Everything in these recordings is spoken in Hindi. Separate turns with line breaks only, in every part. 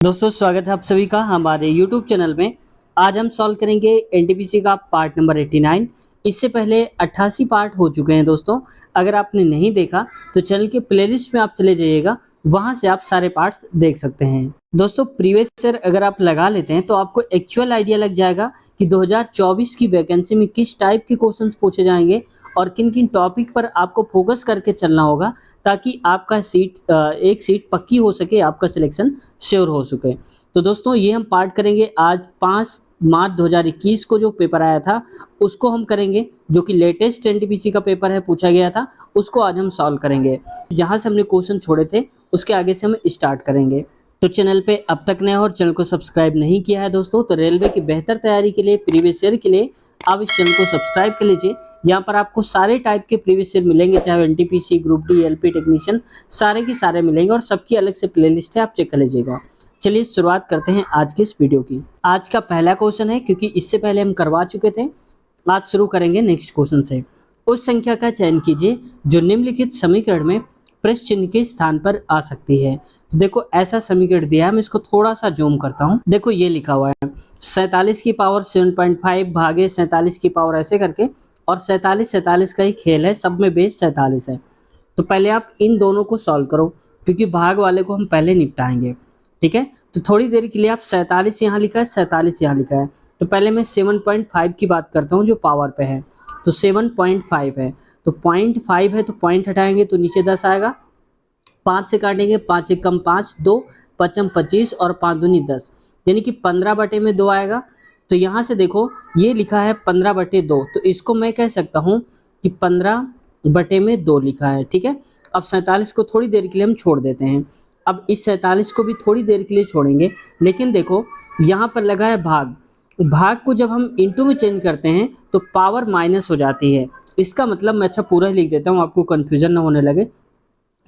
दोस्तों स्वागत है आप सभी का हमारे YouTube चैनल में। आज हम सॉल्व करेंगे एनटीपीसी का पार्ट नंबर 89। इससे पहले 88 पार्ट हो चुके हैं दोस्तों। अगर आपने नहीं देखा तो चैनल के प्लेलिस्ट में आप चले जाइएगा, वहां से आप सारे पार्ट्स देख सकते हैं। दोस्तों प्रीवियस ईयर अगर आप लगा लेते हैं तो आपको एक्चुअल आइडिया लग जाएगा कि 2024 की वैकेंसी में किस टाइप के क्वेश्चंस पूछे जाएंगे और किन किन टॉपिक पर आपको फोकस करके चलना होगा, ताकि आपका एक सीट पक्की हो सके, आपका सिलेक्शन श्योर हो सके। तो दोस्तों ये हम पार्ट करेंगे आज 5 मार्च 2021 को जो पेपर आया था उसको हम करेंगे, जो कि लेटेस्ट एनटीपीसी का पेपर है, पूछा गया था, उसको आज हम सॉल्व करेंगे। जहां से हमने क्वेश्चन छोड़े थे उसके आगे से हम स्टार्ट करेंगे। तो चैनल पे अब तक नए और चैनल को सब्सक्राइब नहीं किया है दोस्तों, तो रेलवे की बेहतर तैयारी के लिए, प्रीवियस ईयर के लिए आप इस चैनल को सब्सक्राइब कर लीजिए। यहाँ पर आपको सारे टाइप के प्रीवियस ईयर मिलेंगे, चाहे NTPC, group D, LP technician, सारे के सारे मिलेंगे और सबकी अलग से प्लेलिस्ट है, आप चेक कर लीजिएगा। चलिए शुरुआत करते हैं आज की इस वीडियो की। आज का पहला क्वेश्चन है, क्योंकि इससे पहले हम करवा चुके थे, आज शुरू करेंगे नेक्स्ट क्वेश्चन से। उस संख्या का चयन कीजिए जो निम्नलिखित समीकरण में प्रश्न चिन्ह के स्थान पर आ सकती है। तो देखो ऐसा समीकरण दिया है, मैं इसको थोड़ा सा जूम करता हूँ। देखो ये लिखा हुआ है 47 की पावर 7.5 भागे 47 की पावर ऐसे करके, और 47 का ही खेल है, सब में बेस 47 है। तो पहले आप इन दोनों को सॉल्व करो, क्योंकि भाग वाले को हम पहले निपटाएंगे। ठीक है, तो थोड़ी देर के लिए आप 47 यहाँ लिखा है, 47 यहाँ लिखा है, तो पहले मैं 7.5 की बात करता हूँ जो पावर पे है। तो 7.5 है, तो 0.5 है, तो पॉइंट हटाएंगे तो नीचे 10 आएगा। 5 से काटेंगे, 5 एक कम 5, 2 पचम 25 और 5 दूनी 10, यानी कि 15/2 आएगा। तो यहाँ से देखो ये लिखा है 15/2, तो इसको मैं कह सकता हूँ कि 15/2 लिखा है। ठीक है, अब 47 को थोड़ी देर के लिए हम छोड़ देते हैं। अब इस 47 को भी थोड़ी देर के लिए छोड़ेंगे, लेकिन देखो यहाँ पर लगा है भाग। भाग को जब हम इंटू में चेंज करते हैं तो पावर माइनस हो जाती है। इसका मतलब मैं अच्छा पूरा ही लिख देता हूँ, आपको कंफ्यूजन ना होने लगे।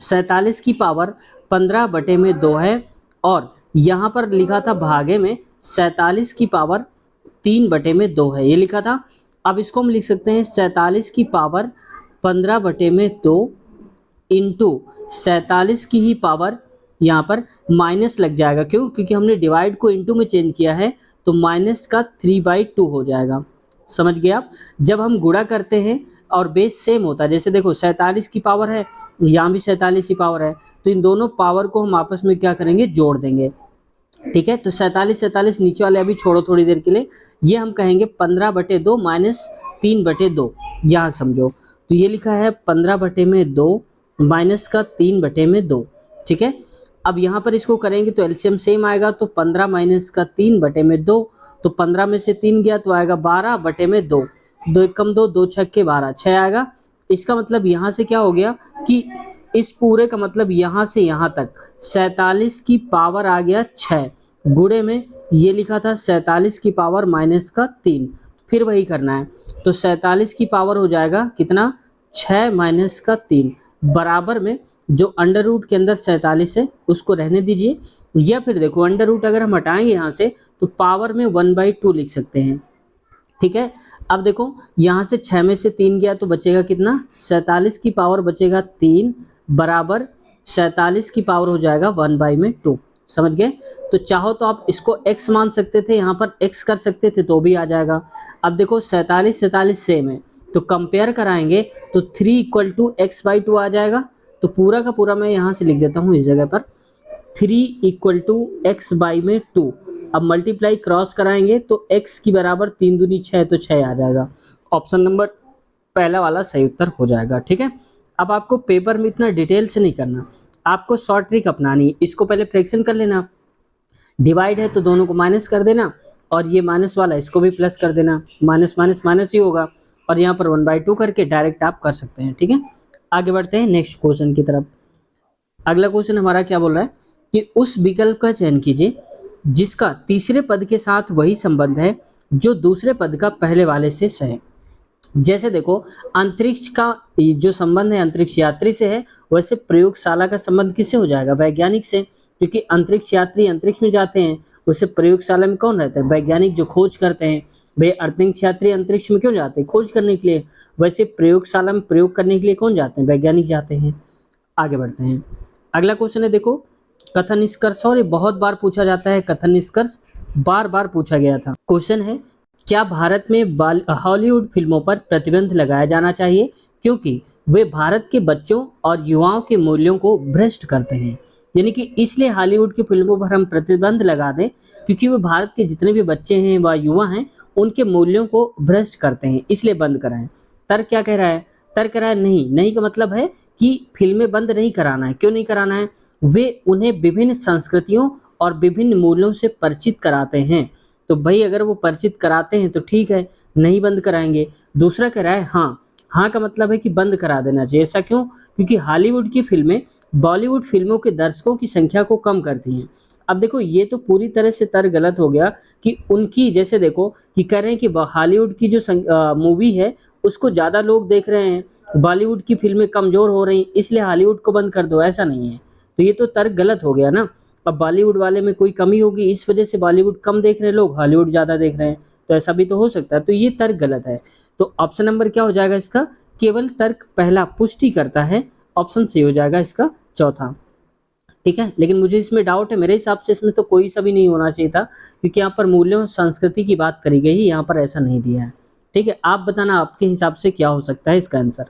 47 की पावर 15/2 है, और यहाँ पर लिखा था भागे में 47 की पावर 3/2 है, ये लिखा था। अब इसको हम लिख सकते हैं 47 की पावर 15/2 इंटू 47 की ही पावर, यहाँ पर माइनस लग जाएगा। क्यों? क्योंकि हमने डिवाइड को इंटू में चेंज किया है, तो माइनस का 3/2 हो जाएगा। समझ गए आप? जब हम गुणा करते हैं और बेस सेम होता है, जैसे देखो 47 की पावर है, यहाँ भी 47 की पावर है, तो इन दोनों पावर को हम आपस में क्या करेंगे, जोड़ देंगे। ठीक है, तो 47 नीचे वाले अभी छोड़ो थोड़ी देर के लिए, ये हम कहेंगे 15/2 माइनस 3/2, यहाँ समझो। तो ये लिखा है 15/2 माइनस का 3/2। ठीक है, अब यहाँ पर इसको करेंगे तो एलसीएम सेम आएगा, तो 15 माइनस का 3/2, तो 15 में से 3 गया तो आएगा 12/2। 2 एक कम 2, 2 छक्के 12, 6 आएगा। इसका मतलब यहाँ से क्या हो गया कि इस पूरे का मतलब यहाँ से यहाँ तक 47 की पावर आ गया 6, गुणे में ये लिखा था 47 की पावर माइनस का 3, फिर वही करना है। तो 47 की पावर हो जाएगा कितना, 6 माइनस का 3, बराबर में जो अंडर रूट के अंदर 47 है उसको रहने दीजिए, या फिर देखो अंडर रूट अगर हम हटाएंगे यहाँ से तो पावर में 1/2 लिख सकते हैं। ठीक है, अब देखो यहाँ से 6 में से 3 गया तो बचेगा कितना, 47 की पावर बचेगा 3, बराबर 47 की पावर हो जाएगा 1/2। समझ गए? तो चाहो तो आप इसको x मान सकते थे, यहाँ पर x कर सकते थे तो भी आ जाएगा। अब देखो 47 सेम है, तो कंपेयर कराएंगे तो 3 = x/2 आ जाएगा। तो पूरा का पूरा मैं यहाँ से लिख देता हूँ इस जगह पर, 3 = x/2। अब मल्टीप्लाई क्रॉस कराएंगे तो x की बराबर 3 दूनी 6, तो 6 आ जाएगा। ऑप्शन नंबर पहला वाला सही उत्तर हो जाएगा। ठीक है, अब आपको पेपर में इतना डिटेल से नहीं करना, आपको शॉर्ट ट्रिक अपनानी है। इसको पहले फ्रैक्शन कर लेना, डिवाइड है तो दोनों को माइनस कर देना, और ये माइनस वाला इसको भी प्लस कर देना, माइनस माइनस माइनस ही होगा, और यहाँ पर 1/2 करके डायरेक्ट आप कर सकते हैं। ठीक है, आगे बढ़ते हैं नेक्स्ट क्वेश्चन की तरफ। अगला क्वेश्चन हमारा क्या बोल रहा है कि उस विकल्प का चयन कीजिए जिसका तीसरे पद के साथ वही संबंध है जो दूसरे पद का पहले वाले से है। जैसे देखो अंतरिक्ष का जो संबंध है अंतरिक्ष यात्री से है, वैसे प्रयोगशाला का संबंध किससे हो जाएगा, वैज्ञानिक से। क्योंकि अंतरिक्ष यात्री अंतरिक्ष में जाते हैं, उससे प्रयोगशाला में कौन रहता है, वैज्ञानिक जो खोज करते हैं। भाई अंतरिक्ष यात्री अंतरिक्ष में क्यों जाते हैं, खोज करने के लिए, वैसे प्रयोगशाला में प्रयोग करने के लिए कौन जाते हैं, वैज्ञानिक जाते हैं। आगे बढ़ते हैं, अगला क्वेश्चन है देखो, कथन निष्कर्ष, और ये बहुत बार पूछा जाता है, कथन निष्कर्ष बार बार पूछा गया था। क्वेश्चन है, क्या भारत में हॉलीवुड फिल्मों पर प्रतिबंध लगाया जाना चाहिए क्योंकि वे भारत के बच्चों और युवाओं के मूल्यों को भ्रष्ट करते हैं? यानी कि इसलिए हॉलीवुड की फिल्मों पर हम प्रतिबंध लगा दें क्योंकि वो भारत के जितने भी बच्चे हैं व युवा हैं उनके मूल्यों को भ्रष्ट करते हैं, इसलिए बंद कराएं। तर्क क्या कह रहा है? तर्क कह रहा है नहीं। नहीं का मतलब है कि फिल्में बंद नहीं कराना है। क्यों नहीं कराना है? वे उन्हें विभिन्न संस्कृतियों और विभिन्न मूल्यों से परिचित कराते हैं। तो भाई अगर वो परिचित कराते हैं तो ठीक है, नहीं बंद कराएंगे। दूसरा कह रहा है हाँ। हाँ का मतलब है कि बंद करा देना चाहिए। ऐसा क्यों? क्योंकि हॉलीवुड की फिल्में बॉलीवुड फिल्मों के दर्शकों की संख्या को कम करती हैं। अब देखो ये तो पूरी तरह से तर्क गलत हो गया कि उनकी, जैसे देखो कि कह रहे हैं कि हॉलीवुड की जो मूवी है उसको ज़्यादा लोग देख रहे हैं, बॉलीवुड की फिल्में कमज़ोर हो रही इसलिए हॉलीवुड को बंद कर दो, ऐसा नहीं है। तो ये तो तर्क गलत हो गया ना। अब बॉलीवुड वाले में कोई कमी होगी इस वजह से बॉलीवुड कम देख रहे हैं लोग, हॉलीवुड ज़्यादा देख रहे हैं, तो ऐसा भी तो हो सकता है। तो ये तर्क गलत है। तो ऑप्शन नंबर क्या हो जाएगा इसका? केवल तर्क पहला पुष्टि करता है, ऑप्शन सी हो जाएगा इसका चौथा। ठीक है, लेकिन मुझे इसमें डाउट है, मेरे हिसाब से इसमें तो कोई सा भी नहीं होना चाहिए था क्योंकि यहाँ पर मूल्यों और संस्कृति की बात करी गई है, यहाँ पर ऐसा नहीं दिया है। ठीक है, आप बताना आपके हिसाब से क्या हो सकता है इसका आंसर।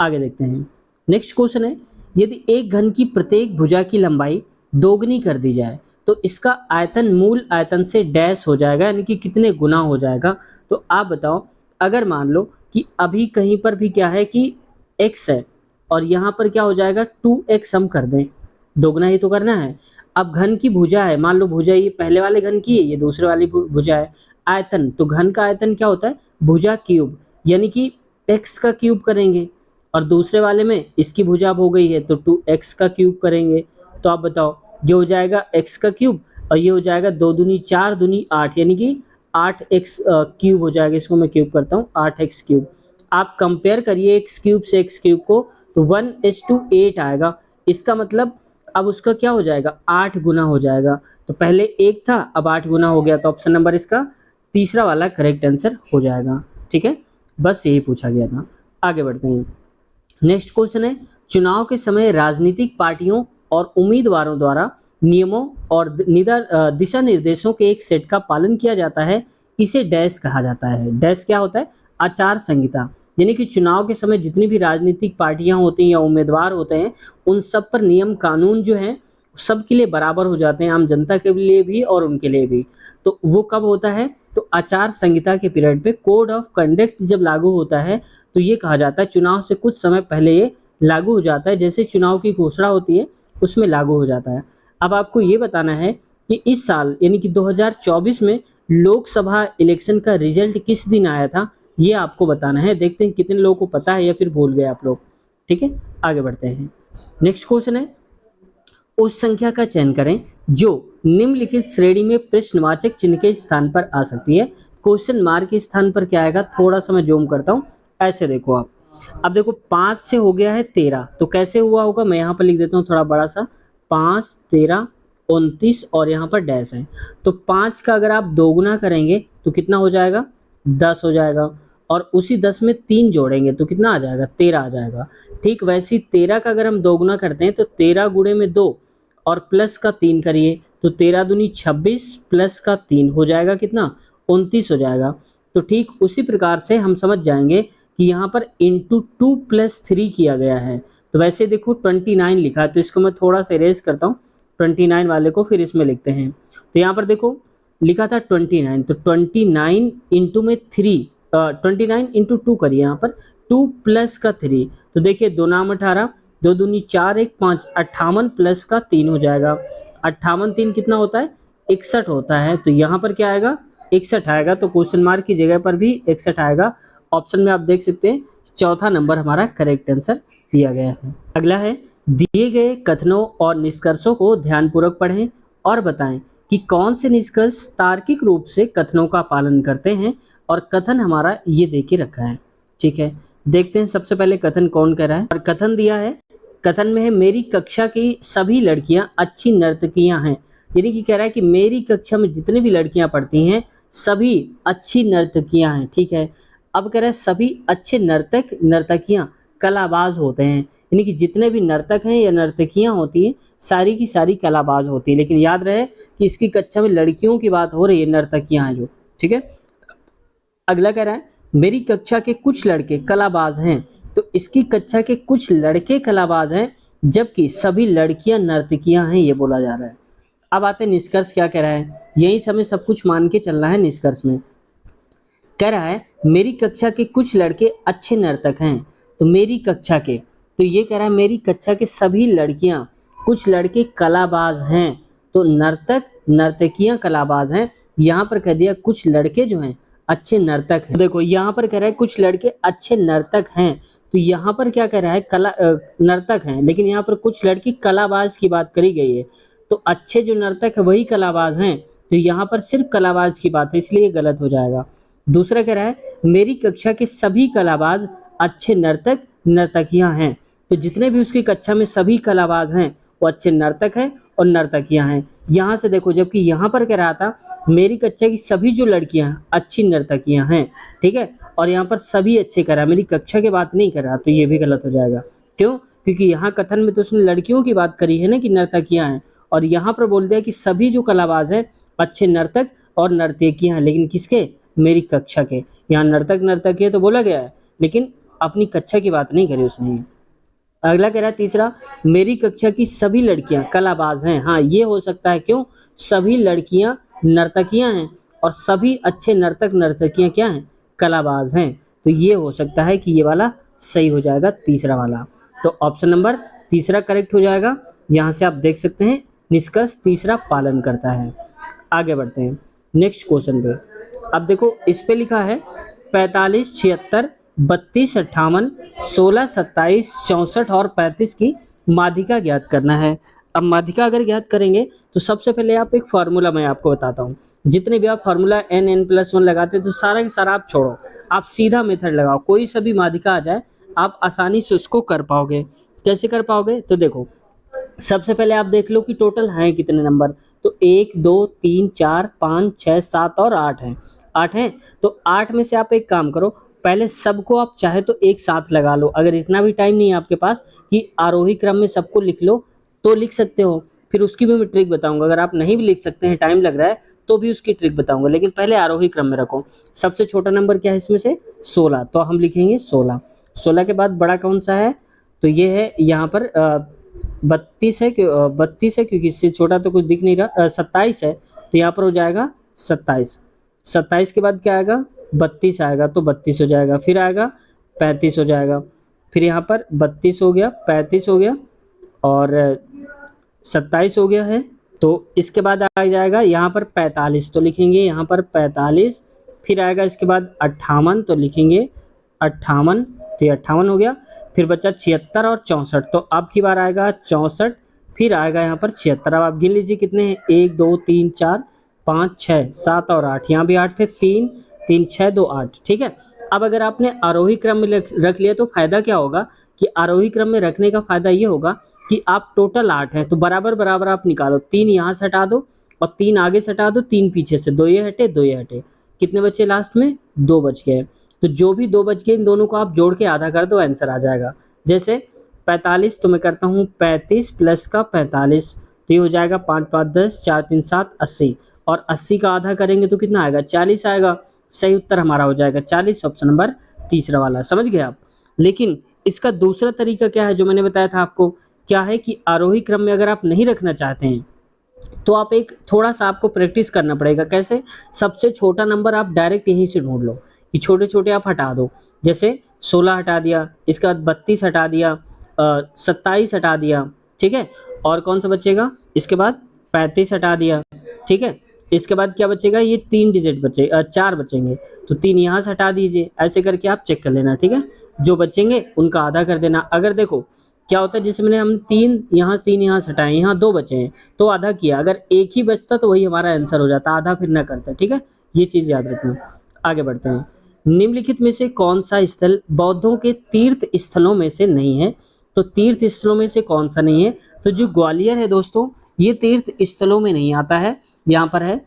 आगे देखते हैं। नेक्स्ट क्वेश्चन है, यदि एक घन की प्रत्येक भुजा की लंबाई दोगुनी कर दी जाए तो इसका आयतन मूल आयतन से डैश हो जाएगा, यानी कि कितने गुना हो जाएगा? तो आप बताओ। अगर मान लो कि अभी कहीं पर भी क्या है कि x है और यहाँ पर क्या हो जाएगा 2x, हम कर दें, दोगुना ही तो करना है। अब घन की भुजा है, मान लो भुजा ये पहले वाले घन की है, ये दूसरे वाली भुजा है। आयतन, तो घन का आयतन क्या होता है? भुजा क्यूब, यानी कि x का क्यूब करेंगे, और दूसरे वाले में इसकी भुजा अब हो गई है तो 2x का क्यूब करेंगे। तो आप बताओ, ये हो जाएगा x का क्यूब और ये हो जाएगा 2 दूनी 4 दूनी 8, यानी कि 8x क्यूब हो जाएगा। इसको मैं क्यूब करता हूँ, 8x क्यूब। आप कंपेयर करिए x क्यूब से x क्यूब को, तो 1:8 आएगा। इसका मतलब अब उसका क्या हो जाएगा? 8 गुना हो जाएगा। तो पहले 1 था, अब 8 गुना हो गया। तो ऑप्शन नंबर इसका तीसरा वाला करेक्ट आंसर हो जाएगा। ठीक है, बस यही पूछा गया था। आगे बढ़ते हैं। नेक्स्ट क्वेश्चन है, चुनाव के समय राजनीतिक पार्टियों और उम्मीदवारों द्वारा नियमों और दिशा निर्देशों के एक सेट का पालन किया जाता है, इसे डैश कहा जाता है। डैश क्या होता है? आचार संहिता। यानी कि चुनाव के समय जितनी भी राजनीतिक पार्टियां होती हैं या उम्मीदवार होते हैं उन सब पर नियम कानून जो हैं सबके लिए बराबर हो जाते हैं, आम जनता के लिए भी और उनके लिए भी। तो वो कब होता है? तो आचार संहिता के पीरियड पे कोड ऑफ कंडक्ट जब लागू होता है तो ये कहा जाता है चुनाव से कुछ समय पहले ये लागू हो जाता है, जैसे चुनाव की घोषणा होती है उसमें लागू हो जाता है। अब आपको ये बताना है कि इस साल यानी कि 2024 में लोकसभा इलेक्शन का रिजल्ट किस दिन आया था, ये आपको बताना है। देखते हैं कितने लोगों को पता है या फिर भूल गए आप लोग। ठीक है, आगे बढ़ते हैं। नेक्स्ट क्वेश्चन है, उस संख्या का चयन करें जो निम्नलिखित श्रेणी में प्रश्नवाचक चिन्ह के स्थान पर आ सकती है। क्वेश्चन मार्क के स्थान पर क्या आएगा? थोड़ा सा मैं जूम करता हूँ, ऐसे देखो आप। अब देखो 5 से हो गया है 13, तो कैसे हुआ होगा? मैं यहाँ पर लिख देता हूँ थोड़ा बड़ा सा, 5 13 29 और यहाँ पर डैश है। तो 5 का अगर आप दोगुना करेंगे तो कितना हो जाएगा? 10 हो जाएगा, और उसी 10 में 3 जोड़ेंगे तो कितना आ जाएगा? 13 आ जाएगा। ठीक वैसे ही 13 का अगर हम दोगुना करते हैं तो 13 गुणे में 2 और प्लस का 3 करिए तो 13 दूनी 26 प्लस का 3 हो जाएगा कितना? 29 हो जाएगा। तो ठीक उसी प्रकार से हम समझ जाएंगे कि यहाँ पर इंटू 2 प्लस 3 किया गया है। तो वैसे देखो 29 लिखा है, तो इसको मैं थोड़ा सा इरेज करता हूँ 29 वाले को, फिर इसमें लिखते हैं। तो यहाँ पर देखो लिखा था 29, तो 29 इंटू में 3, 29 इंटू 2 करिए, यहाँ पर 2 प्लस का 3, तो देखिए 2 नाम 18, 2 दूनी 4 1 5, 58 प्लस का 3 हो जाएगा। 58 3 कितना होता है? 61 होता है। तो यहाँ पर क्या आएगा? 61 आएगा। तो क्वेश्चन मार्क की जगह पर भी 61 आएगा। ऑप्शन में आप देख सकते हैं चौथा नंबर हमारा करेक्ट आंसर दिया गया है। अगला है, दिए गए कथनों और निष्कर्षों को ध्यानपूर्वक पढ़ें और बताएं कि कौन से निष्कर्ष तार्किक रूप से कथनों का पालन करते हैं, और कथन हमारा ये दे के रखा है। ठीक है, देखते हैं सबसे पहले कथन कौन कह रहा है। और कथन दिया है, कथन में है मेरी कक्षा की सभी लड़कियां अच्छी नर्तकियां हैं। यानी कि कह रहा है कि मेरी कक्षा में जितनी भी लड़कियां पढ़ती हैं सभी अच्छी नर्तकियां हैं। ठीक है, अब कह रहा है सभी अच्छे नर्तक नर्तकियां कलाबाज होते हैं, यानी कि जितने भी नर्तक हैं या नर्तकियां होती हैं सारी की सारी कलाबाज होती है। लेकिन याद रहे कि इसकी कक्षा में लड़कियों की बात हो रही है, नर्तकियां हैं जो, ठीक है। अगला कह रहा है मेरी कक्षा के कुछ लड़के कलाबाज हैं, तो इसकी कक्षा के कुछ लड़के कलाबाज हैं जबकि सभी लड़कियां नर्तकियां हैं, ये बोला जा रहा है। अब आते हैं निष्कर्ष क्या कह रहा है, यही समय सब कुछ मान के चलना है। निष्कर्ष में कह रहा है मेरी कक्षा के कुछ लड़के अच्छे नर्तक हैं, तो मेरी कक्षा के, तो ये कह रहा है मेरी कक्षा के सभी लड़कियां, कुछ लड़के कलाबाज हैं, तो नर्तक नर्तकियां कलाबाज हैं। यहाँ पर कह दिया कुछ लड़के जो हैं अच्छे नर्तक हैं। देखो यहाँ पर कह रहा है कुछ लड़के अच्छे नर्तक हैं, तो यहाँ पर क्या कह रहा है नर्तक हैं, लेकिन यहाँ पर कुछ लड़की कलाबाज की बात करी गई है, तो अच्छे जो नर्तक है वही कलाबाज हैं, तो यहाँ पर सिर्फ कलाबाज की बात है, इसलिए गलत हो जाएगा। दूसरा कह रहा है मेरी कक्षा के सभी कलाबाज अच्छे नर्तक नर्तकियां हैं, तो जितने भी उसकी कक्षा में सभी कलाबाज हैं वो अच्छे नर्तक हैं और नर्तकियां हैं। यहाँ से देखो, जबकि यहाँ पर कह रहा था मेरी कक्षा की सभी जो लड़कियां हैं अच्छी नर्तकियां हैं, ठीक है, और यहाँ पर सभी अच्छे कर रहा है, मेरी कक्षा की बात नहीं कर रहा, तो ये भी गलत हो जाएगा। क्यों? क्योंकि यहाँ कथन में तो उसने लड़कियों की बात करी है ना कि नर्तकियां हैं, और यहाँ पर बोल दिया कि सभी जो कलाबाज हैं अच्छे नर्तक और नर्तकियां हैं, लेकिन किसके? मेरी कक्षा के। यहाँ नर्तक नर्तकी तो बोला गया है, लेकिन अपनी कक्षा की बात नहीं करी उसने। अगला कह रहा है तीसरा मेरी कक्षा की सभी लड़कियां कलाबाज हैं। हाँ, ये हो सकता है। क्यों? सभी लड़कियां नर्तकियां हैं और सभी अच्छे नर्तक नर्तकियां क्या हैं? कलाबाज हैं। तो ये हो सकता है कि ये वाला सही हो जाएगा, तीसरा वाला। तो ऑप्शन नंबर तीसरा करेक्ट हो जाएगा। यहाँ से आप देख सकते हैं निष्कर्ष तीसरा पालन करता है। आगे बढ़ते हैं नेक्स्ट क्वेश्चन पे। अब देखो इस पे लिखा है 45, 76, 32, 58, 16, 27, 64 और 35 की माध्यिका ज्ञात करना है। अब माध्यिका अगर ज्ञात करेंगे तो सबसे पहले आप एक फार्मूला मैं आपको बताता हूँ। जितने भी आप फार्मूला n+1 लगाते हैं तो सारा के सारा आप छोड़ो, आप सीधा मेथड लगाओ, कोई सा भी माध्यिका आ जाए आप आसानी से उसको कर पाओगे। कैसे कर पाओगे? तो देखो सबसे पहले आप देख लो कि टोटल हैं कितने नंबर, तो 1 2 3 4 5 6 7 और 8 हैं। 8 हैं, तो 8 में से आप एक काम करो, पहले सबको आप चाहे तो एक साथ लगा लो। अगर इतना भी टाइम नहीं है आपके पास कि आरोही क्रम में सबको लिख लो तो लिख सकते हो, फिर उसकी भी मैं ट्रिक बताऊंगा। अगर आप नहीं भी लिख सकते हैं, टाइम लग रहा है, तो भी उसकी ट्रिक बताऊंगा, लेकिन पहले आरोही क्रम में रखो। सबसे छोटा नंबर क्या है इसमें से? 16, तो हम लिखेंगे 16। 16 के बाद बड़ा कौन सा है? तो ये है यहाँ पर 32 है, 32 है क्योंकि इससे छोटा तो कुछ दिख नहीं रहा। 27 है, तो यहाँ पर हो जाएगा 27। 27 के बाद क्या आएगा? 32 आएगा, तो 32 हो जाएगा। फिर आएगा 35 हो जाएगा, फिर यहाँ पर 32 हो गया, 35 हो गया और 27 हो गया है। तो इसके बाद आ जाएगा यहाँ पर 45, तो लिखेंगे यहाँ पर 45। फिर आएगा इसके बाद 58, तो लिखेंगे 58, तो ये 58 हो गया। फिर बचा 76 और 64, तो अब की बार आएगा 64, फिर आएगा यहाँ पर 76। अब आप गिन लीजिए कितने हैं, 1 2 3 4 5 6 7 और 8, यहाँ भी 8 थे, 3 3 6 2 8, ठीक है। अब अगर आपने आरोही क्रम में रख लिया तो फायदा क्या होगा कि आरोही क्रम में रखने का फायदा ये होगा कि आप टोटल 8 हैं तो बराबर बराबर आप निकालो, 3 यहाँ से हटा दो और 3 आगे से हटा दो, 3 पीछे से, 2 ये हटे 2 ये हटे, कितने बचे लास्ट में? 2 बच गए। तो जो भी 2 बच गए इन दोनों को आप जोड़ के आधा कर दो, आंसर आ जाएगा। जैसे 45, तो मैं करता हूँ 35 प्लस का 45, तो ये हो जाएगा 5 5 10 4 3 7 80, और 80 का आधा करेंगे तो कितना आएगा? 40 आएगा। सही उत्तर हमारा हो जाएगा 40, ऑप्शन नंबर तीसरा वाला। समझ गए आप? लेकिन इसका दूसरा तरीका क्या है जो मैंने बताया था आपको, क्या है कि आरोही क्रम में अगर आप नहीं रखना चाहते हैं तो आप एक थोड़ा सा आपको प्रैक्टिस करना पड़ेगा। कैसे? सबसे छोटा नंबर आप डायरेक्ट यहीं से ढूंढ लो, कि छोटे छोटे आप हटा दो। जैसे 16 हटा दिया, इसके बाद 32 हटा दिया, 27 हटा दिया, ठीक है, और कौन सा बचेगा? इसके बाद 35 हटा दिया, ठीक है। इसके बाद क्या बचेगा? ये 3 डिजिट बचे, 4 बचेंगे, तो 3 यहाँ से हटा दीजिए। ऐसे करके आप चेक कर लेना, ठीक है। जो बचेंगे उनका आधा कर देना। अगर देखो क्या होता है, जैसे मैंने हम 3 यहाँ से हटाए, यहाँ 2 बचे हैं तो आधा किया, अगर एक ही बचता तो वही हमारा आंसर हो जाता, आधा फिर ना करता, ठीक है। ये चीज़ याद रखना। आगे बढ़ते हैं। निम्नलिखित में से कौन सा स्थल बौद्धों के तीर्थ स्थलों में से नहीं है? तो तीर्थ स्थलों में से कौन सा नहीं है? तो जो ग्वालियर है दोस्तों, ये तीर्थ स्थलों में नहीं आता है। यहाँ पर है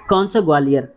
कौन सा? ग्वालियर।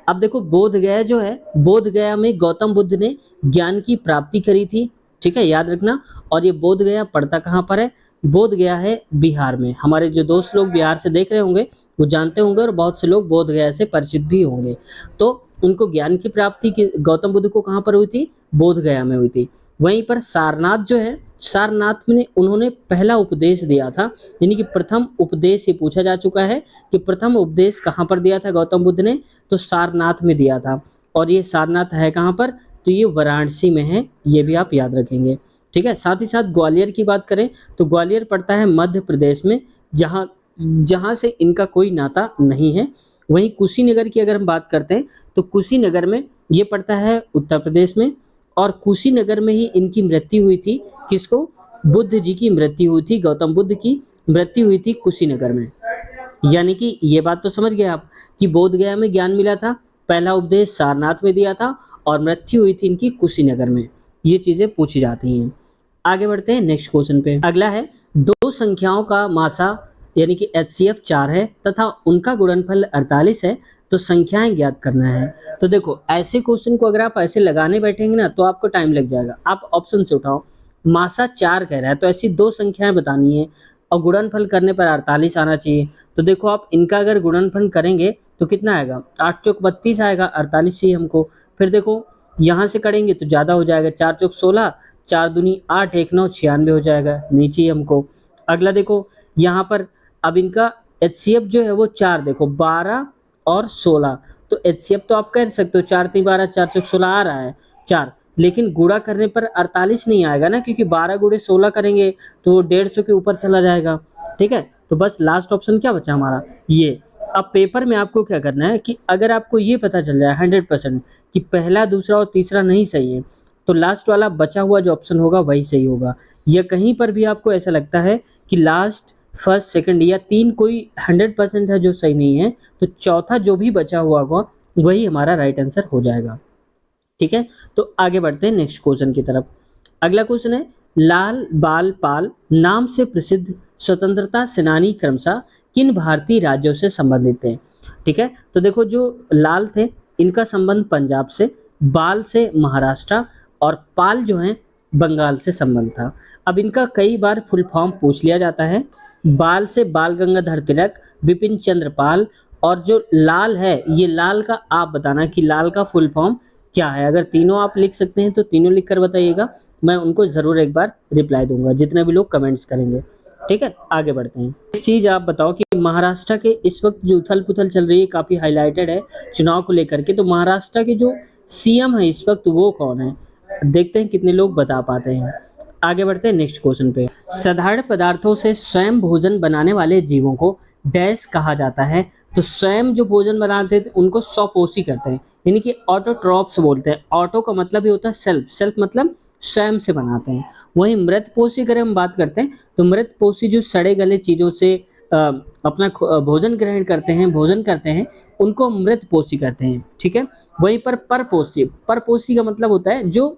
अब देखो बोध गया जो है, बोध गया में गौतम बुद्ध ने ज्ञान की प्राप्ति करी थी, ठीक है, याद रखना। और ये बोध गया पड़ता कहाँ पर है? बोध गया है बिहार में। हमारे जो दोस्त लोग बिहार से देख रहे होंगे वो जानते होंगे, और बहुत से लोग बोध गया से परिचित भी होंगे। तो उनको ज्ञान की प्राप्ति गौतम बुद्ध को कहाँ पर हुई थी? बोध गया में हुई थी। वहीं पर सारनाथ जो है, सारनाथ में उन्होंने पहला उपदेश दिया था, यानी कि प्रथम उपदेश ये पूछा जा चुका है कि प्रथम उपदेश कहाँ पर दिया था गौतम बुद्ध ने? तो सारनाथ में दिया था। और ये सारनाथ है कहाँ पर? तो ये वाराणसी में है, ये भी आप याद रखेंगे। ठीक है, साथ ही साथ ग्वालियर की बात करें तो ग्वालियर पड़ता है मध्य प्रदेश में, जहाँ जहाँ से इनका कोई नाता नहीं है। वहीं कुशीनगर की अगर हम बात करते हैं तो कुशीनगर में ये पड़ता है उत्तर प्रदेश में, और कुशीनगर में ही इनकी मृत्यु हुई थी। किसको? बुद्ध जी की मृत्यु हुई थी, गौतम बुद्ध की मृत्यु हुई थी कुशीनगर में। यानी कि ये बात तो समझ गए आप कि बोध गया में ज्ञान मिला था, पहला उपदेश सारनाथ में दिया था, और मृत्यु हुई थी इनकी कुशीनगर में। ये चीजें पूछी जाती हैं। आगे बढ़ते हैं नेक्स्ट क्वेश्चन पे। अगला है, दो संख्याओं का मासा यानी कि HCF 4 है तथा उनका गुणनफल 48 है, तो संख्याएं ज्ञात करना है। तो देखो, ऐसे क्वेश्चन को अगर आप ऐसे लगाने बैठेंगे ना तो आपको टाइम लग जाएगा। आप ऑप्शन से उठाओ, मासा 4 कह रहा है तो ऐसी दो संख्याएं बतानी है और गुणनफल करने पर 48 आना चाहिए। तो देखो, आप इनका अगर गुणनफल करेंगे तो कितना आएगा? 8 चौक 32 आएगा, 48 चाहिए हमको। फिर देखो, यहाँ से करेंगे तो ज़्यादा हो जाएगा, 4 चौक 16, 4 दूनी 8, 1 9 96 हो जाएगा, नहीं चाहिए हमको। अगला देखो, यहाँ पर अब इनका HCF जो है वो 4, देखो 12 और 16, तो HCF तो आप कह सकते हो 4 3 12, 4 चौक 16 आ रहा है 4, लेकिन गुणा करने पर 48 नहीं आएगा ना, क्योंकि 12 गुणे 16 करेंगे तो वो 150 के ऊपर चला जाएगा। ठीक है, तो बस लास्ट ऑप्शन क्या बचा हमारा? ये। अब पेपर में आपको क्या करना है कि अगर आपको ये पता चल जाए 100% कि पहला, दूसरा और तीसरा नहीं सही है, तो लास्ट वाला बचा हुआ जो ऑप्शन होगा वही सही होगा। या कहीं पर भी आपको ऐसा लगता है कि लास्ट, फर्स्ट, सेकंड या 3 कोई 100% है जो सही नहीं है, तो चौथा जो भी बचा हुआ होगा वही हमारा राइट आंसर हो जाएगा। ठीक है, तो आगे बढ़ते हैं नेक्स्ट क्वेश्चन की तरफ। अगला क्वेश्चन है, लाल बाल पाल नाम से प्रसिद्ध स्वतंत्रता सेनानी क्रमशः किन भारतीय राज्यों से संबंधित थे? ठीक है, तो देखो, जो लाल थे इनका संबंध पंजाब से, बाल से महाराष्ट्र, और पाल जो हैं बंगाल से संबंध था। अब इनका कई बार फुल फॉर्म पूछ लिया जाता है। बाल से बाल गंगाधर तिलक, बिपिन चंद्र पाल, और जो लाल है, ये लाल का आप बताना कि लाल का फुल फॉर्म क्या है। अगर तीनों आप लिख सकते हैं तो तीनों लिखकर बताइएगा, मैं उनको ज़रूर एक बार रिप्लाई दूंगा, जितने भी लोग कमेंट्स करेंगे। ठीक है, आगे बढ़ते हैं। एक चीज़ आप बताओ कि महाराष्ट्र के इस वक्त जो उथल पुथल चल रही है, काफ़ी हाईलाइटेड है चुनाव को लेकर के, तो महाराष्ट्र के जो CM है इस वक्त वो कौन है? देखते हैं कितने लोग बता पाते हैं। आगे बढ़ते हैं नेक्स्ट क्वेश्चन पे। साधारण पदार्थों से स्वयं भोजन बनाने वाले जीवों को डैश कहा जाता है? तो स्वयं जो भोजन बनाते थे उनको स्वपोषी करते हैं, यानी कि ऑटोट्रॉप्स बोलते हैं। ऑटो का मतलब ही होता है सेल्फ, सेल्फ मतलब स्वयं से बनाते हैं। वहीं मृतपोषी अगर हम बात करते हैं तो मृतपोषी जो सड़े गले चीज़ों से अपना भोजन ग्रहण करते हैं, भोजन करते हैं, उनको मृतपोषी करते हैं। ठीक है, वहीं पर परपोषी, परपोषी का मतलब होता है जो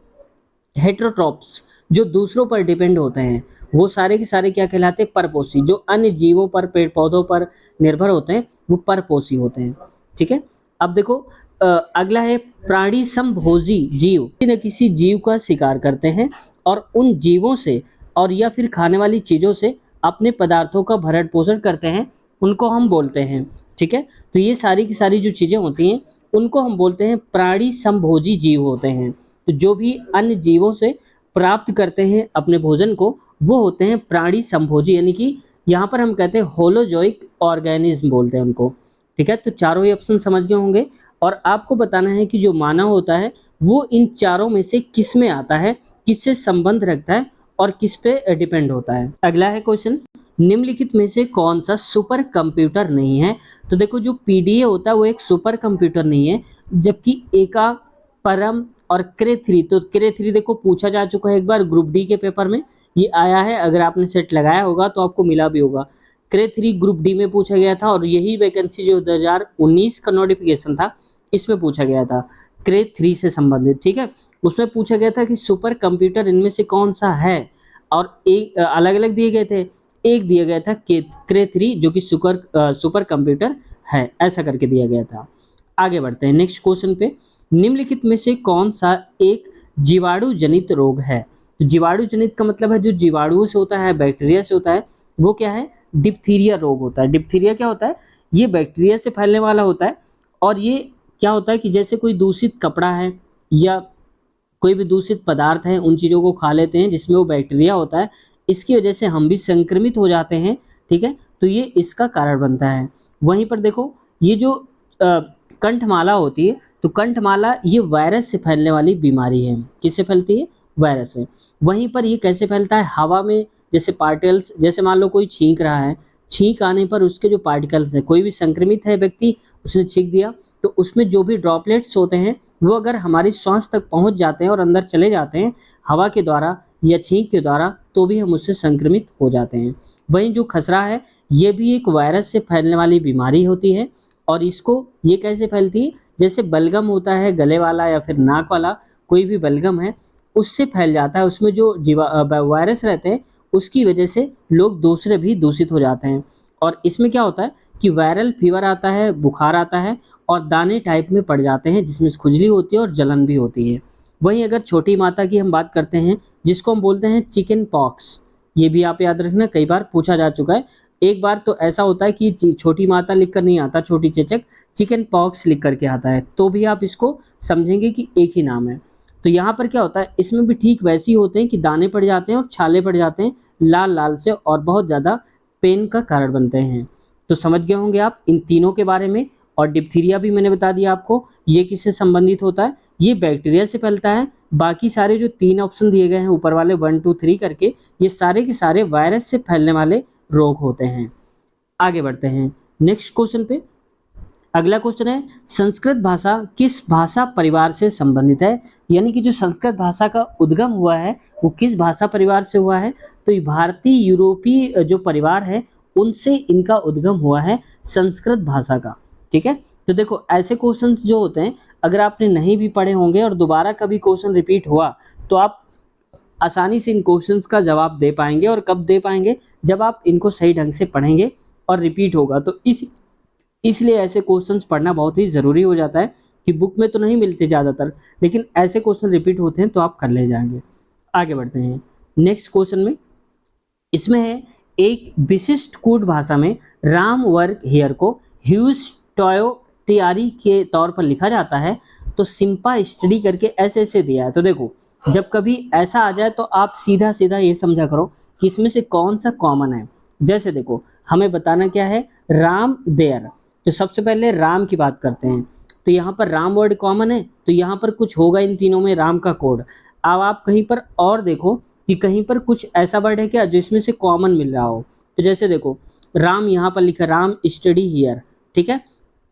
हेटेरोट्रॉप्स, जो दूसरों पर डिपेंड होते हैं, वो सारे के सारे क्या कहलाते हैं? परपोषी। जो अन्य जीवों पर, पेड़ पौधों पर निर्भर होते हैं वो परपोषी होते हैं। ठीक है, अब देखो, अगला है, प्राणी समभोजी जीव किसी न किसी जीव का शिकार करते हैं और उन जीवों से और या फिर खाने वाली चीज़ों से अपने पदार्थों का भरण पोषण करते हैं, उनको हम बोलते हैं। ठीक है, तो ये सारी की सारी जो चीज़ें होती हैं उनको हम बोलते हैं प्राणी समभोजी जीव होते हैं। तो जो भी अन्य जीवों से प्राप्त करते हैं अपने भोजन को, वो होते हैं प्राणी समभोजी, यानी कि यहाँ पर हम कहते हैं होलोजोइक ऑर्गेनिज्म बोलते हैं उनको। ठीक है, तो चारों ही ऑप्शन समझ गए होंगे, और आपको बताना है कि जो मानव होता है वो इन चारों में से किस में आता है, किससे संबंध रखता है और किस पे डिपेंड होता है। अगला है क्वेश्चन, निम्नलिखित में से कौन सा सुपर कंप्यूटर नहीं है? तो देखो, जो PDA होता है वो एक सुपर कंप्यूटर नहीं है, जबकि एका, परम और क्रे 3, तो क्रे 3 देखो पूछा जा चुका है एक बार ग्रुप D के पेपर में, ये आया है, अगर आपने सेट लगाया होगा तो आपको मिला भी होगा। क्रे 3 ग्रुप D में पूछा गया था, और यही वैकेंसी जो 2019 का नोटिफिकेशन था इसमें पूछा गया था, क्रे 3 से संबंधित। ठीक है, उसमें पूछा गया था कि सुपर कंप्यूटर इनमें से कौन सा है, और एक अलग अलग दिए गए थे। एक दिया गया था क्रे 3 जो कि सुपर कंप्यूटर है, ऐसा करके दिया गया था। आगे बढ़ते हैं नेक्स्ट क्वेश्चन पे। निम्नलिखित में से कौन सा एक जीवाणु जनित रोग है? तो जीवाणु जनित का मतलब है जो जीवाणुओं से होता है, बैक्टीरिया से होता है, वो क्या है, डिप्थीरिया रोग होता है। डिप्थीरिया क्या होता है, ये बैक्टीरिया से फैलने वाला होता है। और ये क्या होता है कि जैसे कोई दूषित कपड़ा है या कोई भी दूषित पदार्थ है, उन चीज़ों को खा लेते हैं जिसमें वो बैक्टीरिया होता है, इसकी वजह से हम भी संक्रमित हो जाते हैं, ठीक है। तो ये इसका कारण बनता है। वहीं पर देखो, ये जो कंठमाला होती है, तो कंठमाला ये वायरस से फैलने वाली बीमारी है। किससे फैलती है, वायरस से। वहीं पर ये कैसे फैलता है, हवा में जैसे पार्टिकल्स, जैसे मान लो कोई छींक रहा है, छींक आने पर उसके जो पार्टिकल्स हैं, कोई भी संक्रमित है व्यक्ति, उसने छींक दिया, तो उसमें जो भी ड्रॉपलेट्स होते हैं वो अगर हमारी श्वास तक पहुंच जाते हैं और अंदर चले जाते हैं हवा के द्वारा या छींक के द्वारा, तो भी हम उससे संक्रमित हो जाते हैं। वहीं जो खसरा है, ये भी एक वायरस से फैलने वाली बीमारी होती है। और इसको ये कैसे फैलती है, जैसे बलगम होता है गले वाला या फिर नाक वाला, कोई भी बलगम है, उससे फैल जाता है। उसमें जो वायरस रहते हैं, उसकी वजह से लोग दूसरे भी दूषित हो जाते हैं। और इसमें क्या होता है कि वायरल फीवर आता है, बुखार आता है और दाने टाइप में पड़ जाते हैं, जिसमें खुजली होती है और जलन भी होती है। वहीं अगर छोटी माता की हम बात करते हैं, जिसको हम बोलते हैं चिकन पॉक्स, ये भी आप याद रखना, कई बार पूछा जा चुका है। एक बार तो ऐसा होता है कि छोटी माता लिख कर नहीं आता, छोटी चेचक, चिकन पॉक्स लिख करके आता है, तो भी आप इसको समझेंगे कि एक ही नाम है। तो यहाँ पर क्या होता है, इसमें भी ठीक वैसे ही होते हैं कि दाने पड़ जाते हैं और छाले पड़ जाते हैं लाल लाल से, और बहुत ज़्यादा पेन का कारण बनते हैं। तो समझ गए होंगे आप इन तीनों के बारे में। और डिप्थीरिया भी मैंने बता दिया आपको, ये किससे संबंधित होता है, ये बैक्टीरिया से फैलता है। बाकी सारे जो 3 ऑप्शन दिए गए हैं ऊपर वाले 1, 2, 3 करके, ये सारे के सारे वायरस से फैलने वाले रोग होते हैं। आगे बढ़ते हैं नेक्स्ट क्वेश्चन पे। अगला क्वेश्चन है, संस्कृत भाषा किस भाषा परिवार से संबंधित है, यानी कि जो संस्कृत भाषा का उद्गम हुआ है वो किस भाषा परिवार से हुआ है। तो ये भारतीय यूरोपीय जो परिवार है उनसे इनका उद्गम हुआ है संस्कृत भाषा का, ठीक है। तो देखो ऐसे क्वेश्चंस जो होते हैं, अगर आपने नहीं भी पढ़े होंगे और दोबारा कभी क्वेश्चन रिपीट हुआ, तो आप आसानी से इन क्वेश्चंस का जवाब दे पाएंगे। और कब दे पाएंगे, जब आप इनको सही ढंग से पढ़ेंगे और रिपीट होगा। तो इसलिए ऐसे क्वेश्चंस पढ़ना बहुत ही ज़रूरी हो जाता है, कि बुक में तो नहीं मिलते ज़्यादातर, लेकिन ऐसे क्वेश्चन रिपीट होते हैं तो आप कर ले जाएंगे। आगे बढ़ते हैं नेक्स्ट क्वेश्चन में। इसमें है, एक विशिष्ट कूट भाषा में राम वर्क हेयर को ह्यूज टॉयो टियारी के तौर पर लिखा जाता है, तो सिंपा स्टडी करके ऐसे ऐसे दिया है। तो देखो, जब कभी ऐसा आ जाए तो आप सीधा सीधा ये समझा करो कि इसमें से कौन सा कॉमन है। जैसे देखो, हमें बताना क्या है, राम देयर, तो सबसे पहले राम की बात करते हैं। तो यहाँ पर राम वर्ड कॉमन है, तो यहाँ पर कुछ होगा इन तीनों में राम का कोड। अब आप कहीं पर और देखो कि कहीं पर कुछ ऐसा वर्ड है क्या जो इसमें से कॉमन मिल रहा हो। तो जैसे देखो, राम यहाँ पर लिखा, राम स्टडी हियर, ठीक है।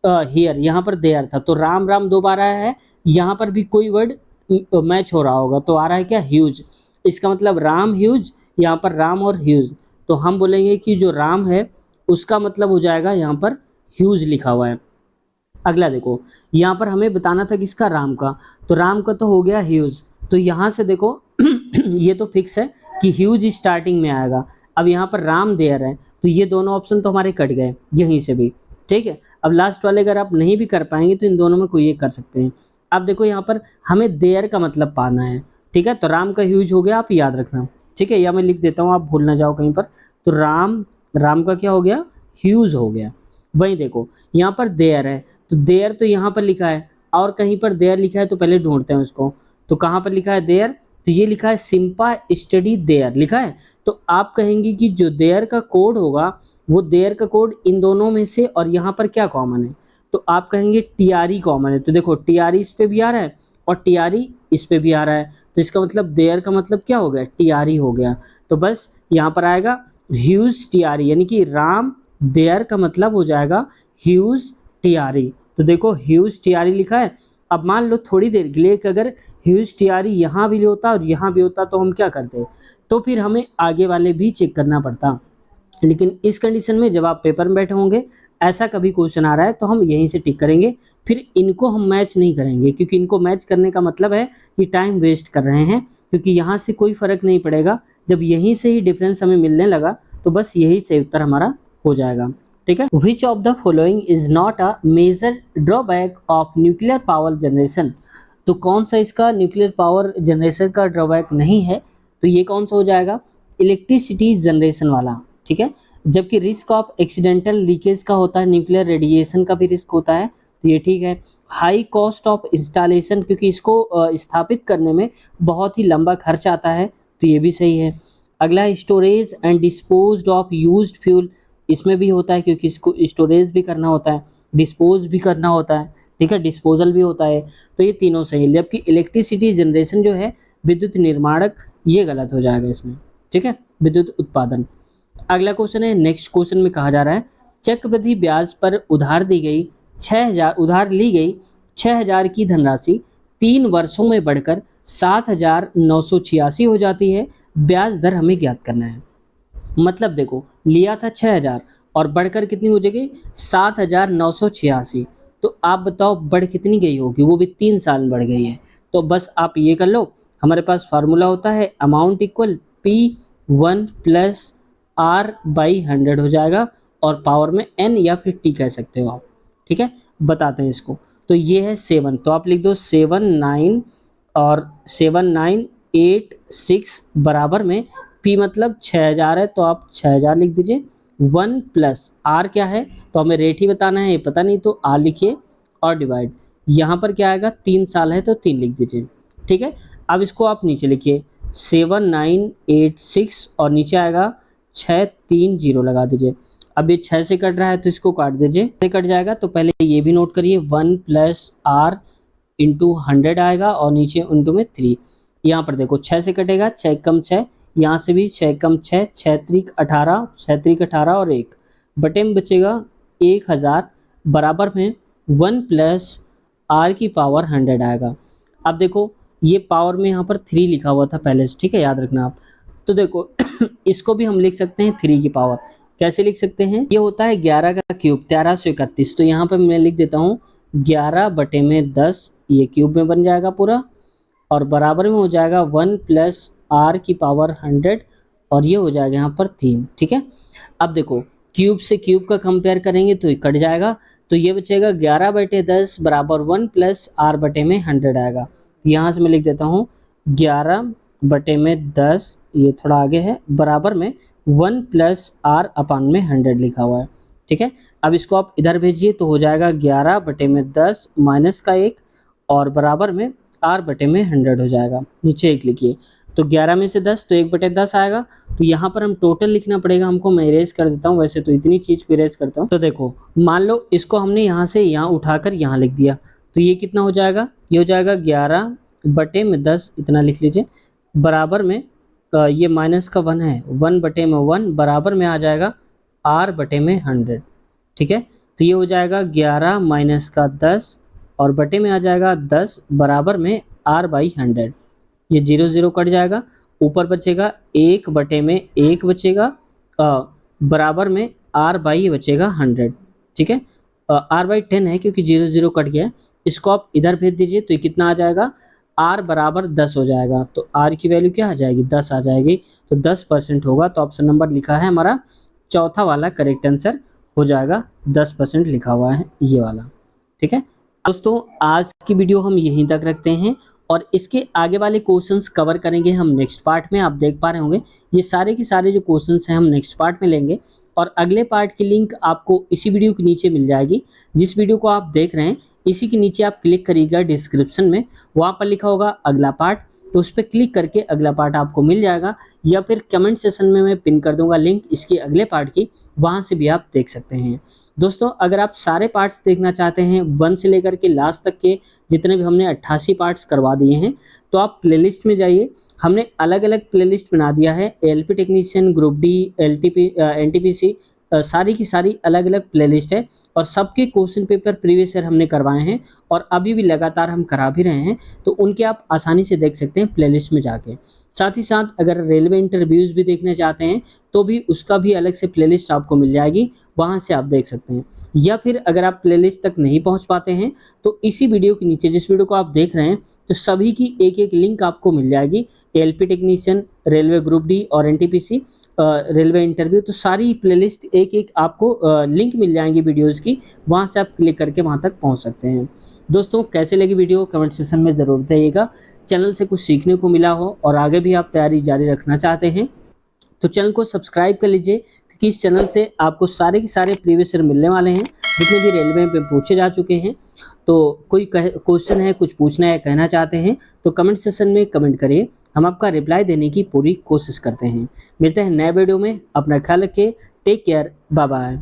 हियर यहाँ पर देयर था, तो राम राम दो बार आया है। यहाँ पर भी कोई वर्ड मैच हो रहा होगा, तो आ रहा है क्या, ह्यूज। इसका मतलब राम ह्यूज, यहाँ पर राम और ह्यूज, तो हम बोलेंगे कि जो राम है उसका मतलब हो जाएगा यहाँ पर ह्यूज लिखा हुआ है। अगला देखो, यहाँ पर हमें बताना था किसका, राम का, तो राम का तो हो गया ह्यूज। तो यहाँ से देखो ये तो फिक्स है कि ह्यूज स्टार्टिंग में आएगा। अब यहाँ पर राम देयर है, तो ये दोनों ऑप्शन तो हमारे कट गए यहीं से भी, ठीक है। अब लास्ट वाले अगर आप नहीं भी कर पाएंगे तो इन दोनों में कोई एक कर सकते हैं। अब देखो यहाँ पर हमें देयर का मतलब पाना है, ठीक है। तो राम का ह्यूज हो गया, आप याद रखना, ठीक है, या मैं लिख देता हूँ, आप भूल ना जाओ कहीं पर। तो राम, राम का क्या हो गया, ह्यूज हो गया। वहीं देखो, यहाँ पर देयर है, तो देयर तो यहाँ पर लिखा है, और कहीं पर देयर लिखा है तो पहले ढूंढते हैं उसको। तो कहाँ पर लिखा है देयर, तो ये लिखा है सिंपा स्टडी देयर लिखा है। तो आप कहेंगे कि जो देयर का कोड होगा, वो देयर का कोड इन दोनों में से, और यहाँ पर क्या कॉमन है, तो आप कहेंगे टीआरई कॉमन है। तो देखो, टीआरई इस पे भी आ रहा है और टीआरई इस पे भी आ रहा है, तो इसका मतलब देयर का मतलब क्या हो गया, टीआरई हो गया। तो बस यहाँ पर आएगा ह्यूज टीआरई, यानी कि राम देयर का मतलब हो जाएगा ह्यूज टीआरई। तो देखो, ह्यूज टीआरई लिखा है। अब मान लो थोड़ी देर के लिए कि अगर ह्यूज टीआरई यहाँ भी होता और यहाँ भी होता तो हम क्या करते, तो फिर हमें आगे वाले भी चेक करना पड़ता। लेकिन इस कंडीशन में जब आप पेपर में बैठे होंगे, ऐसा कभी क्वेश्चन आ रहा है तो हम यहीं से टिक करेंगे, फिर इनको हम मैच नहीं करेंगे, क्योंकि इनको मैच करने का मतलब है कि टाइम वेस्ट कर रहे हैं, क्योंकि यहाँ से कोई फर्क नहीं पड़ेगा। जब यहीं से ही डिफरेंस हमें मिलने लगा तो बस यही सही उत्तर हमारा हो जाएगा, ठीक है। Which of the following is not a major drawback of nuclear power generation, तो कौन सा इसका न्यूक्लियर पावर जनरेशन का ड्रॉबैक नहीं है। तो ये कौन सा हो जाएगा, इलेक्ट्रिसिटी जनरेशन वाला, ठीक है। जबकि रिस्क ऑफ एक्सीडेंटल लीकेज का होता है, न्यूक्लियर रेडिएशन का भी रिस्क होता है, तो ये ठीक है। हाई कॉस्ट ऑफ इंस्टॉलेशन, क्योंकि इसको स्थापित करने में बहुत ही लंबा खर्च आता है, तो ये भी सही है। अगला storage and disposed of used fuel, इसमें भी होता है क्योंकि इसको स्टोरेज भी करना होता है, डिस्पोज भी करना होता है, ठीक है, डिस्पोजल भी होता है, तो ये तीनों सही है। जबकि इलेक्ट्रिसिटी जनरेशन जो है विद्युत निर्माणक, ये गलत हो जाएगा इसमें, ठीक है, विद्युत उत्पादन। अगला क्वेश्चन है, नेक्स्ट क्वेश्चन में कहा जा रहा है चक्रवृद्धि ब्याज पर उधार दी गई 6000 उधार ली गई 6000 की धनराशि 3 वर्षों में बढ़कर 7986 हो जाती है, ब्याज दर हमें ज्ञात करना है। मतलब देखो, लिया था 6000 और बढ़कर कितनी हो जाएगी 7986, तो आप बताओ बढ़ कितनी गई होगी, वो भी 3 साल में बढ़ गई है। तो बस आप ये कर लो, हमारे पास फार्मूला होता है amount equal P1 plus R/100 हो जाएगा, और पावर में n या फिर t कह सकते हो आप, ठीक है। बताते हैं इसको, तो ये है 7, तो आप लिख दो 79 और 7986 बराबर में P मतलब 6000 है, तो आप 6000 लिख दीजिए। 1 प्लस R क्या है, तो हमें रेट ही बताना है, ये पता नहीं, तो R लिखिए और डिवाइड, यहाँ पर क्या आएगा 3 साल है तो 3 लिख दीजिए, ठीक है। अब इसको आप नीचे लिखिए 7986 और नीचे आएगा 630 लगा दीजिए। अब ये 6 से कट रहा है तो इसको काट दीजिए, से कट जाएगा, तो पहले ये भी नोट करिए 1 प्लस R इंटू 100 आएगा और नीचे इंटू में 3। यहाँ पर देखो 6 से कटेगा, 6 कम 6, यहाँ से भी 6 कम 6, 6 त्रिक 18, 6 त्रिक 18 और 1 बटे में बचेगा 1000 बराबर में 1 प्लस R की पावर 100 आएगा। अब देखो ये पावर में यहाँ पर 3 लिखा हुआ था पहले से, ठीक है, याद रखना आप। तो देखो इसको भी हम लिख सकते हैं 3 की पावर, कैसे लिख सकते हैं, ये होता है 11 का क्यूब 1331, तो यहाँ पर मैं लिख देता हूँ 11 बटे में 10, ये क्यूब में बन जाएगा पूरा, और बराबर में हो जाएगा 1 प्लस R की पावर 100, और ये हो जाएगा यहाँ पर 3, ठीक है। अब देखो क्यूब से क्यूब का कंपेयर करेंगे तो ये कट जाएगा, तो ये बचेगा 11 बटे 10 बराबर 1 प्लस R बटे में 100 आएगा। यहाँ से मैं लिख देता हूँ 11 बटे में 10, ये थोड़ा आगे है, बराबर में 1 प्लस R अपान में 100 लिखा हुआ है, ठीक है। अब इसको आप इधर भेजिए तो हो जाएगा 11 बटे में 10 माइनस का 1 और बराबर में R बटे में 100 हो जाएगा, नीचे 1 लिखिए, तो 11 में से 10 तो 1 बटे 10 आएगा, तो यहाँ पर हम टोटल लिखना पड़ेगा हमको, मैं इरेज कर देता हूँ, वैसे तो इतनी चीज़ को इरेज करता हूँ। तो देखो मान लो इसको हमने यहाँ से यहाँ उठाकर यहाँ लिख दिया, तो ये कितना हो जाएगा, ये हो जाएगा 11 बटे में 10, इतना लिख लीजिए, बराबर में ये माइनस का 1 है, 1 बटे में 1 बराबर में आ जाएगा R बटे में 100, ठीक है। तो ये हो जाएगा 11 माइनस का 10 और बटे में आ जाएगा 10 बराबर में R/100, ये 0 0 कट जाएगा, ऊपर बचेगा 1 बटे में 1 बचेगा बराबर में R/ बचेगा 100, ठीक है। R/10 है क्योंकि 0 0 कट गया, इसको आप इधर भेज दीजिए, तो ये कितना आ जाएगा, R बराबर 10 हो जाएगा, तो R की वैल्यू क्या आ जाएगी, 10 आ जाएगी, तो 10% होगा, तो ऑप्शन नंबर लिखा है हमारा चौथा वाला करेक्ट आंसर हो जाएगा, 10% लिखा हुआ है ये वाला, ठीक है। दोस्तों आज की वीडियो हम यहीं तक रखते हैं और इसके आगे वाले क्वेश्चंस कवर करेंगे हम नेक्स्ट पार्ट में। आप देख पा रहे होंगे ये सारे के सारे जो क्वेश्चंस हैं हम नेक्स्ट पार्ट में लेंगे, और अगले पार्ट की लिंक आपको इसी वीडियो के नीचे मिल जाएगी। जिस वीडियो को आप देख रहे हैं इसी के नीचे आप क्लिक करिएगा डिस्क्रिप्शन में, वहाँ पर लिखा होगा अगला पार्ट, तो उस पर क्लिक करके अगला पार्ट आपको मिल जाएगा, या फिर कमेंट सेशन में मैं पिन कर दूंगा लिंक इसके अगले पार्ट की, वहाँ से भी आप देख सकते हैं। दोस्तों अगर आप सारे पार्ट्स देखना चाहते हैं 1 से लेकर के लास्ट तक के जितने भी हमने 88 पार्ट्स करवा दिए हैं, तो आप प्लेलिस्ट में जाइए, हमने अलग अलग प्लेलिस्ट बना दिया है, LP technician, group D, NTPC, सारी की सारी अलग अलग प्लेलिस्ट है, और सबके क्वेश्चन पेपर प्रीवियस ईयर हमने करवाए हैं और अभी भी लगातार हम करा भी रहे हैं, तो उनके आप आसानी से देख सकते हैं प्लेलिस्ट में जाके। साथ ही साथ अगर रेलवे इंटरव्यूज़ भी देखना चाहते हैं तो भी उसका भी अलग से प्लेलिस्ट आपको मिल जाएगी, वहाँ से आप देख सकते हैं। या फिर अगर आप प्लेलिस्ट तक नहीं पहुँच पाते हैं तो इसी वीडियो के नीचे जिस वीडियो को आप देख रहे हैं तो सभी की एक एक लिंक आपको मिल जाएगी, LP technician, railway group D और एनटीपीसी, रेलवे इंटरव्यू, तो सारी प्लेलिस्ट एक एक आपको लिंक मिल जाएंगी वीडियोज़ की, वहाँ से आप क्लिक करके वहाँ तक पहुँच सकते हैं। दोस्तों कैसे लगी वीडियो कमेंट सेक्शन में ज़रूर बताइएगा। चैनल से कुछ सीखने को मिला हो और आगे भी आप तैयारी जारी रखना चाहते हैं तो चैनल को सब्सक्राइब कर लीजिए, क्योंकि इस चैनल से आपको सारे के सारे प्रीवियस ईयर मिलने वाले हैं जितने भी रेलवे में पूछे जा चुके हैं। तो कोई क्वेश्चन है, कुछ पूछना है, कहना चाहते हैं तो कमेंट सेशन में कमेंट करिए, हम आपका रिप्लाई देने की पूरी कोशिश करते हैं। मिलते हैं नए वीडियो में, अपना ख्याल रखिए, टेक केयर, बाय बाय।